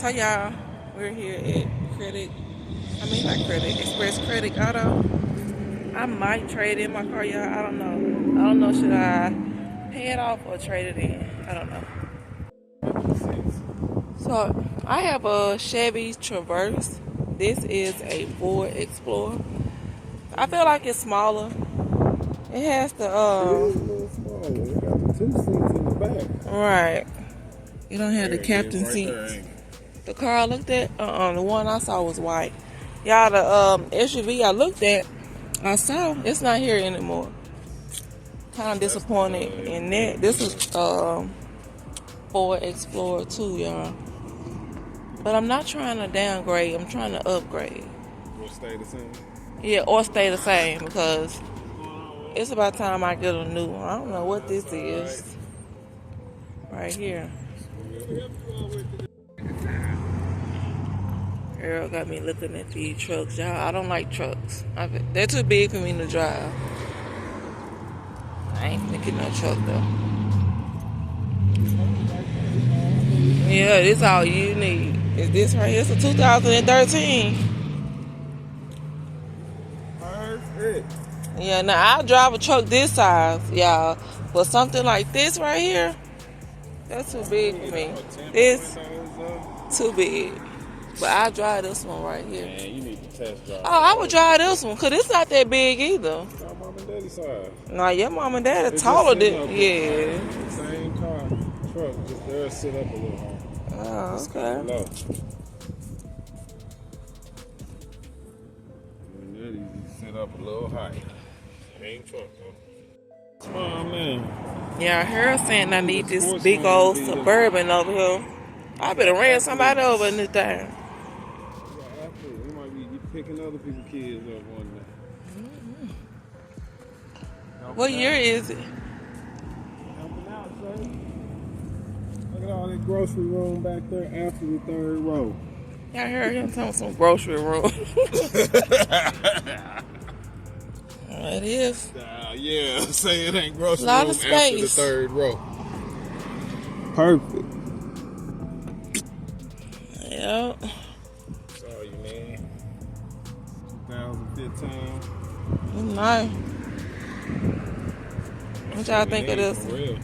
So y'all, we're here at Express Credit Auto. I might trade in my car, y'all. I don't know. Should I pay it off or trade it in? I don't know. So I have a Chevy Traverse. This is a Ford Explorer. I feel like it's smaller. It has the It is a little smaller. It got the 2 seats in the back. right. You don't have the captain right seat. there, The car I looked at, the one I saw was white. Y'all, the SUV I looked at, I saw, it's not here anymore. Kind of disappointed in that. This is Ford Explorer 2, y'all. But I'm not trying to downgrade. I'm trying to upgrade. Will stay the same? Yeah, or stay the same because it's about time I get a new one. I don't know what this is. Right here. Girl got me looking at these trucks, y'all. I don't like trucks. They're too big for me to drive. I ain't thinking no truck though. Yeah, this all you need. Is this right here? It's a 2013. Perfect. Yeah, now I'll drive a truck this size, y'all. But something like this right here, that's too big for me. This too big. But I drive this one right here. Man, you need to test drive. Oh, I would drive this one because it's not that big either. It's not mom and daddy size. Nah, your mom and dad are taller than yeah. Same car, truck, just there sit up a little higher. Oh, okay. Low. And then you sit up a little higher. Same truck, though. Come on, man. Yeah, I heard saying I need this big old Suburban over here. I better ran somebody over in this thing. You might be picking other people's kids up one day. What year is it? Helping out, sir. Look at all that grocery room back there after the 3rd row. Y'all heard him talking some grocery room. It is. Yeah, say it ain't grocery Lot room of after the space. 3rd row. Perfect. Yep. Sorry, man. 2015. Nice. What y'all think of this? For real.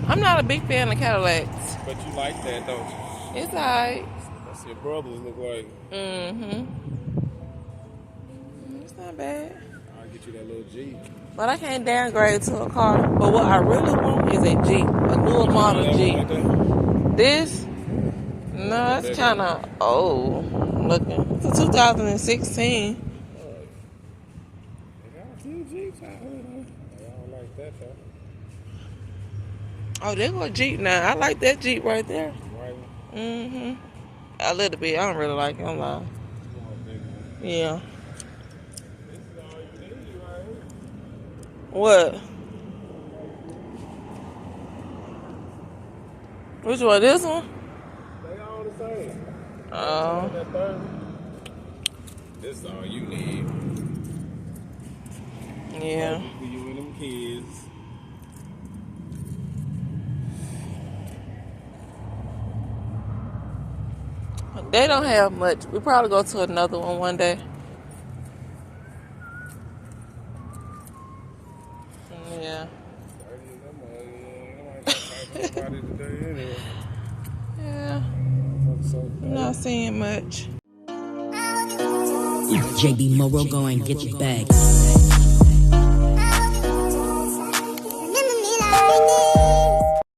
I'm not a big fan of Cadillacs. But you like that, don't you? It's alright. That's your brothers look like. It's not bad. I'll get you that little Jeep. But I can't downgrade to a car. But what I really want is a Jeep. A newer model Jeep. Like that? This? No, it's kind of old looking. It's a 2016. They got a few Jeeps out here, though. I don't like that, though. Oh, there go a Jeep now. I like that Jeep right there. Right? A little bit. I don't really like it. I'm lying. Yeah. This is all you need right here. What? Which one? This one? They all the same. Oh. That 30. This is all you need. Yeah. For you and them kids. They don't have much. We probably go to another one day. Yeah. Yeah. I'm not seeing much. JB Morrow, go and get your bag.